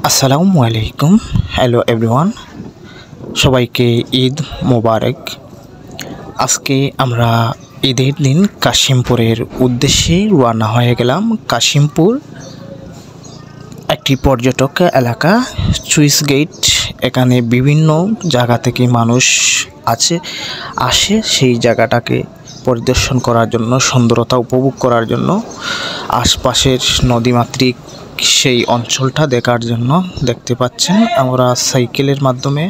আসসালামু আলাইকুম। Hello everyone, সবাইকে ঈদ মোবারক। আজকে আমরা ঈদের দিন কাশিমপুরের উদ্দেশ্যে রওনা হয়ে গেলাম। কাশিমপুর একটি পর্যটক এলাকা, সুইস গেট। এখানে বিভিন্ন জায়গা থেকে মানুষ আসে সেই জায়গাটাকে পরিদর্শন করার জন্য, সুন্দরতা উপভোগ করার জন্য, আশপাশের নদীমাতৃক সেই অঞ্চলটা দেখার জন্য। দেখতে পাচ্ছেন আমরা সাইকেলের মাধ্যমে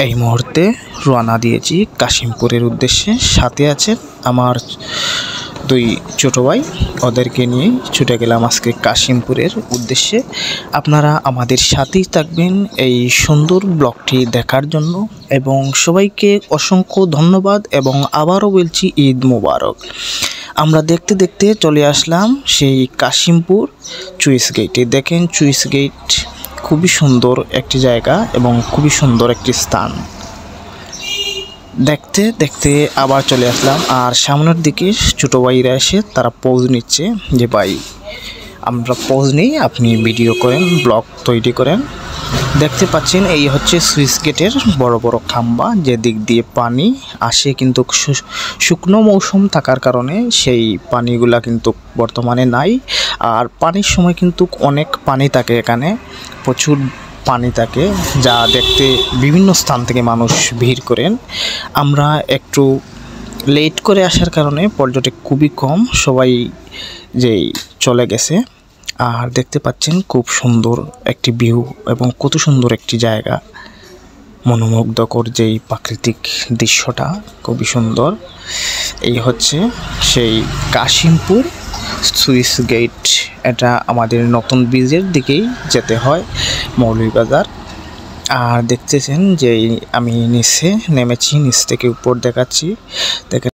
এই মুহূর্তে রওনা দিয়েছি কাশিমপুরের উদ্দেশ্যে। সাথে আছে আমার দুই ছোটো ভাই, ওদেরকে নিয়ে ছুটে গেলাম আজকে কাশিমপুরের উদ্দেশ্যে। আপনারা আমাদের সাথেই থাকবেন এই সুন্দর ব্লগটি দেখার জন্য এবং সবাইকে অসংখ্য ধন্যবাদ এবং আবারও বলছি ঈদ মোবারক। আমরা দেখতে দেখতে চলে আসলাম সেই কাশিমপুর সুইস গেটে। দেখেন সুইস গেট খুবই সুন্দর একটি জায়গা এবং খুবই সুন্দর একটি স্থান। দেখতে দেখতে আবার চলে আসলাম, আর সামনের দিকে ছোটো ভাইরা এসে তারা পোজ নিচ্ছে যে ভাই আমরা পোজ নিই, আপনি ভিডিও করেন, ব্লগ তৈরি করেন। দেখতে পাচ্ছেন এই হচ্ছে সুইস গেটের বড় বড় খাম্বা, যে দিক দিয়ে পানি আসে, কিন্তু শুকনো মৌসুম থাকার কারণে সেই পানিগুলা কিন্তু বর্তমানে নাই। আর পানির সময় কিন্তু অনেক পানি থাকে, এখানে প্রচুর পানি থাকে, যা দেখতে বিভিন্ন স্থান থেকে মানুষ ভিড় করেন। আমরা একটু লেট করে আসার কারণে পর্যটক খুবই কম, সবাই যেই চলে গেছে। আর দেখতে পাচ্ছেন খুব সুন্দর একটি ভিউ এবং কত সুন্দর একটি জায়গা, মনোমুগ্ধকর যেই প্রাকৃতিক দৃশ্যটা খুবই সুন্দর। এই হচ্ছে সেই কাশিমপুর সুইস গেট। এটা আমাদের নতুন ব্রিজের দিকেই যেতে হয়, মৌলভীবাজার। আর দেখতেছেন যে আমি নিচে নেমেছি, নিচ থেকে উপর দেখাচ্ছি। দেখেন